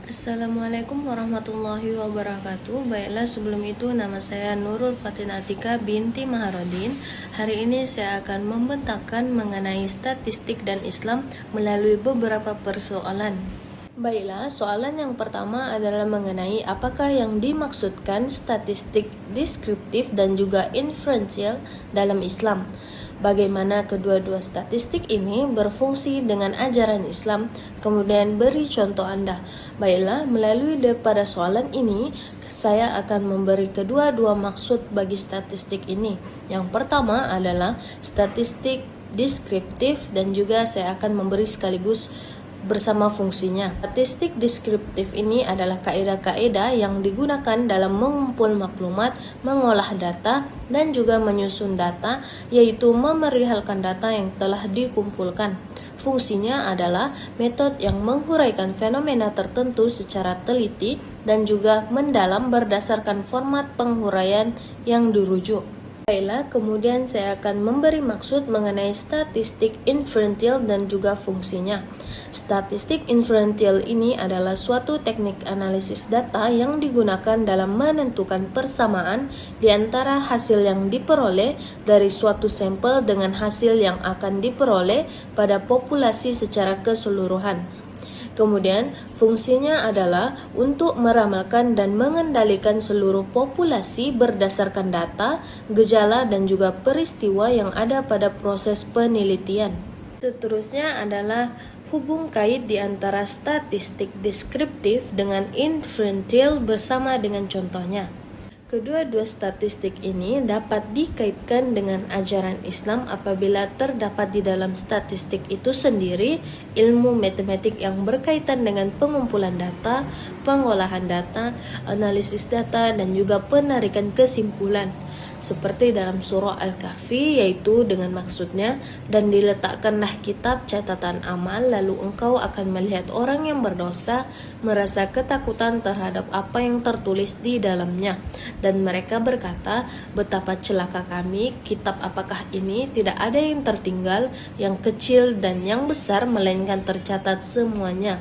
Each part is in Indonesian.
Assalamualaikum warahmatullahi wabarakatuh. Baiklah, sebelum itu nama saya Nurul Fatin Atika binti Maharodin. Hari ini saya akan membentangkan mengenai statistik dan Islam melalui beberapa persoalan. Baiklah, soalan yang pertama adalah mengenai apakah yang dimaksudkan statistik deskriptif dan juga inferensial dalam Islam. Bagaimana kedua-dua statistik ini berfungsi dengan ajaran Islam, kemudian beri contoh Anda. Baiklah, melalui daripada soalan ini, saya akan memberi kedua-dua maksud bagi statistik ini. Yang pertama adalah statistik deskriptif dan juga saya akan memberi sekaligus bersama fungsinya. Statistik deskriptif ini adalah kaidah-kaidah yang digunakan dalam mengumpul maklumat, mengolah data, dan juga menyusun data, yaitu memerihalkan data yang telah dikumpulkan. Fungsinya adalah metode yang menghuraikan fenomena tertentu secara teliti dan juga mendalam berdasarkan format penghuraian yang dirujuk. Baiklah, kemudian saya akan memberi maksud mengenai statistik inferensial dan juga fungsinya. Statistik inferensial ini adalah suatu teknik analisis data yang digunakan dalam menentukan persamaan di antara hasil yang diperoleh dari suatu sampel dengan hasil yang akan diperoleh pada populasi secara keseluruhan. Kemudian, fungsinya adalah untuk meramalkan dan mengendalikan seluruh populasi berdasarkan data, gejala, dan juga peristiwa yang ada pada proses penelitian. Seterusnya adalah hubung kait di antara statistik deskriptif dengan inferensial bersama dengan contohnya. Kedua-dua statistik ini dapat dikaitkan dengan ajaran Islam apabila terdapat di dalam statistik itu sendiri ilmu matematik yang berkaitan dengan pengumpulan data, pengolahan data, analisis data, dan juga penarikan kesimpulan. Seperti dalam surah Al-Kahfi, yaitu dengan maksudnya, dan diletakkanlah kitab catatan amal, lalu engkau akan melihat orang yang berdosa merasa ketakutan terhadap apa yang tertulis di dalamnya, dan mereka berkata, betapa celaka kami, kitab apakah ini? Tidak ada yang tertinggal, yang kecil dan yang besar, melainkan tercatat semuanya.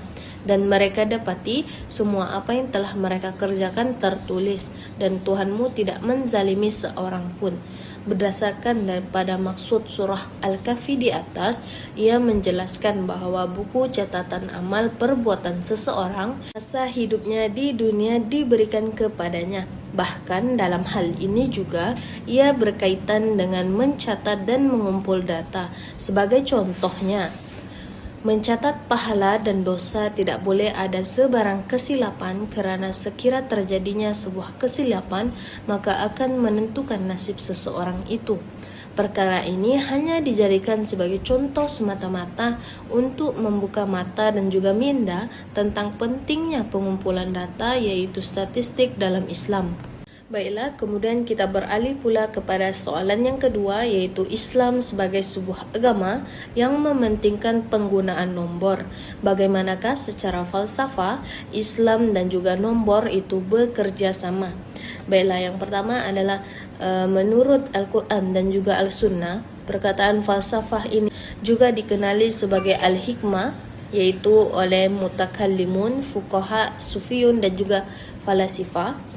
Dan mereka dapati semua apa yang telah mereka kerjakan tertulis, dan Tuhanmu tidak menzalimi seorang pun. Berdasarkan daripada maksud surah Al-Kahfi di atas, ia menjelaskan bahwa buku catatan amal perbuatan seseorang masa hidupnya di dunia diberikan kepadanya. Bahkan dalam hal ini juga ia berkaitan dengan mencatat dan mengumpul data. Sebagai contohnya, mencatat pahala dan dosa tidak boleh ada sebarang kesilapan, kerana sekira terjadinya sebuah kesilapan maka akan menentukan nasib seseorang itu. Perkara ini hanya dijadikan sebagai contoh semata-mata untuk membuka mata dan juga minda tentang pentingnya pengumpulan data, yaitu statistik dalam Islam. Baiklah, kemudian kita beralih pula kepada soalan yang kedua, yaitu Islam sebagai sebuah agama yang mementingkan penggunaan nombor. Bagaimanakah secara falsafah Islam dan juga nombor itu bekerja sama? Baiklah, yang pertama adalah menurut Al-Quran dan juga Al-Sunnah, perkataan falsafah ini juga dikenali sebagai Al-Hikmah, yaitu oleh mutakallimun, fuqaha, sufiyun dan juga falasifah.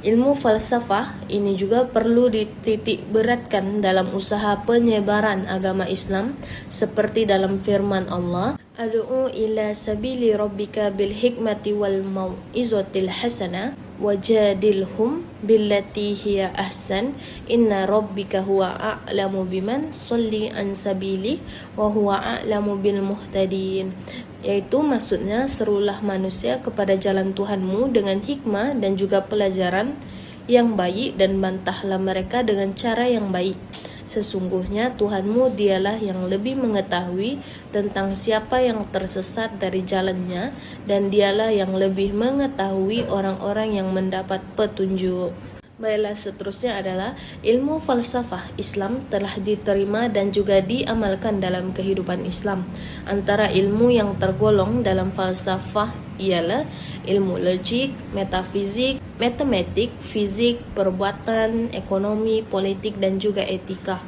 Ilmu falsafah ini juga perlu dititik beratkan dalam usaha penyebaran agama Islam, seperti dalam firman Allah, Ad'u ila sabili rabbika bil hikmati wal mau'izatil hasanah wajadilhum billati hiya ahsan inna rabbika huwa a'lamu biman salli an sabili wa huwa a'lamu bil muhtadin. Yaitu maksudnya, serulah manusia kepada jalan Tuhanmu dengan hikmah dan juga pelajaran yang baik, dan bantahlah mereka dengan cara yang baik. Sesungguhnya Tuhanmu dialah yang lebih mengetahui tentang siapa yang tersesat dari jalannya, dan dialah yang lebih mengetahui orang-orang yang mendapat petunjuk. Baiklah, seterusnya adalah ilmu falsafah Islam telah diterima dan juga diamalkan dalam kehidupan Islam. Antara ilmu yang tergolong dalam falsafah ialah ilmu logik, metafizik, matematik, fizik, perbuatan, ekonomi, politik dan juga etika.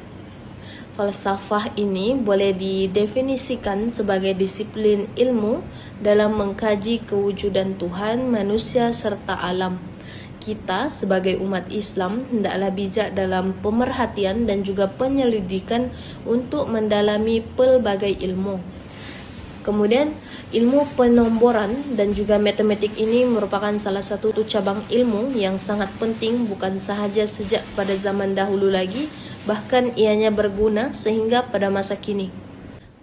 Falsafah ini boleh didefinisikan sebagai disiplin ilmu dalam mengkaji kewujudan Tuhan, manusia serta alam. Kita sebagai umat Islam hendaklah bijak dalam pemerhatian dan juga penyelidikan untuk mendalami pelbagai ilmu. Kemudian ilmu penomboran dan juga matematik ini merupakan salah satu cabang ilmu yang sangat penting bukan sahaja sejak pada zaman dahulu lagi, bahkan ianya berguna sehingga pada masa kini.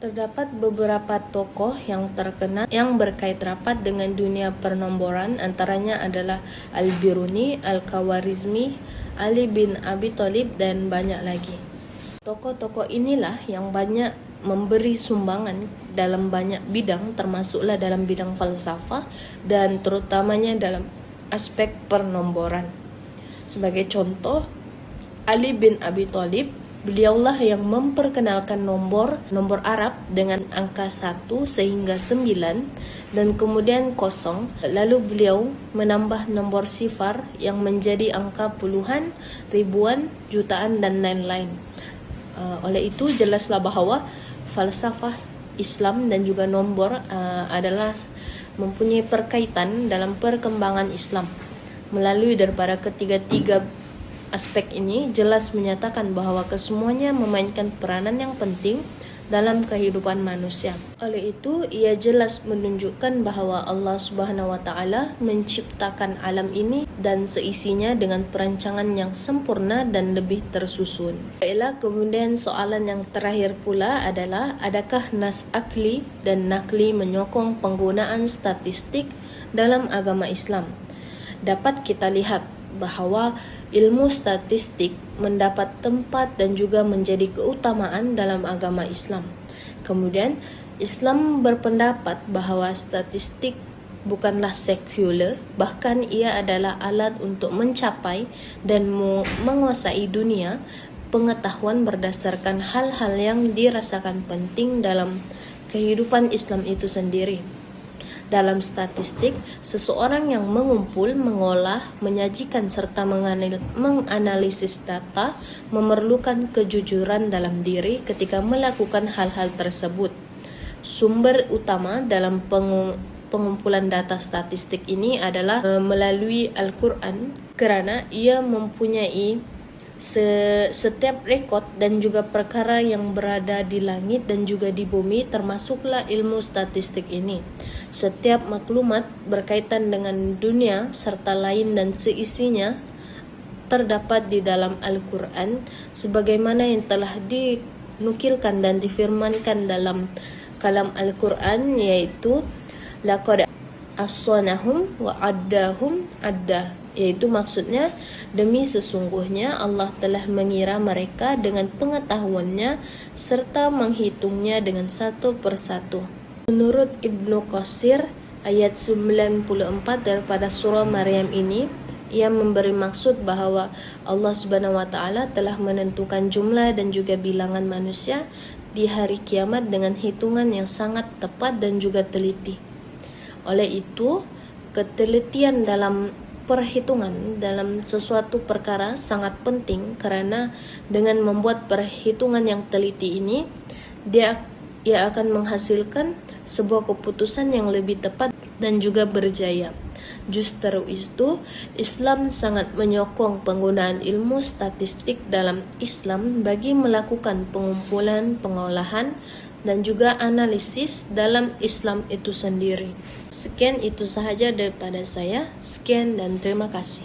Terdapat beberapa tokoh yang terkenal yang berkait rapat dengan dunia penomboran, antaranya adalah Al-Biruni, Al-Khawarizmi, Ali bin Abi Thalib, dan banyak lagi. Tokoh-tokoh inilah yang banyak memberi sumbangan dalam banyak bidang, termasuklah dalam bidang falsafah dan terutamanya dalam aspek penomboran. Sebagai contoh, Ali bin Abi Thalib, beliaulah yang memperkenalkan nomor Arab dengan angka 1 sehingga 9 dan kemudian 0. Lalu beliau menambah nomor sifar yang menjadi angka puluhan, ribuan, jutaan dan lain-lain. Oleh itu jelaslah bahwa falsafah Islam dan juga nombor adalah mempunyai perkaitan dalam perkembangan Islam. Melalui daripada ketiga-tiga aspek ini jelas menyatakan bahwa kesemuanya memainkan peranan yang penting dalam kehidupan manusia. Oleh itu, ia jelas menunjukkan bahwa Allah Subhanahu wa taala menciptakan alam ini dan seisinya dengan perancangan yang sempurna dan lebih tersusun. Baiklah, kemudian soalan yang terakhir pula adalah, adakah nas akli dan nakli menyokong penggunaan statistik dalam agama Islam? Dapat kita lihat bahwa ilmu statistik mendapat tempat dan juga menjadi keutamaan dalam agama Islam. Kemudian, Islam berpendapat bahwa statistik bukanlah sekuler, bahkan ia adalah alat untuk mencapai dan menguasai dunia pengetahuan berdasarkan hal-hal yang dirasakan penting dalam kehidupan Islam itu sendiri. Dalam statistik, seseorang yang mengumpul, mengolah, menyajikan serta menganalisis data memerlukan kejujuran dalam diri ketika melakukan hal-hal tersebut. Sumber utama dalam pengumpulan data statistik ini adalah melalui Al-Quran, kerana ia mempunyai setiap rekod dan juga perkara yang berada di langit dan juga di bumi, termasuklah ilmu statistik ini. Setiap maklumat berkaitan dengan dunia serta lain dan seisinya terdapat di dalam Al-Quran sebagaimana yang telah dinukilkan dan difirmankan dalam kalam Al-Quran, yaitu laqad ahsanahum wa addahum adda, yaitu maksudnya demi sesungguhnya Allah telah mengira mereka dengan pengetahuannya serta menghitungnya dengan satu persatu. Menurut Ibnu Qasir, ayat 94 daripada surah Maryam ini, ia memberi maksud bahwa Allah Subhanahu wa taala telah menentukan jumlah dan juga bilangan manusia di hari kiamat dengan hitungan yang sangat tepat dan juga teliti. Oleh itu, ketelitian dalam perhitungan dalam sesuatu perkara sangat penting, kerana dengan membuat perhitungan yang teliti ini, ia akan menghasilkan sebuah keputusan yang lebih tepat dan juga berjaya. Justru itu, Islam sangat menyokong penggunaan ilmu statistik dalam Islam bagi melakukan pengumpulan, pengolahan, dan juga analisis dalam Islam itu sendiri. Sekian itu sahaja daripada saya. Sekian dan terima kasih.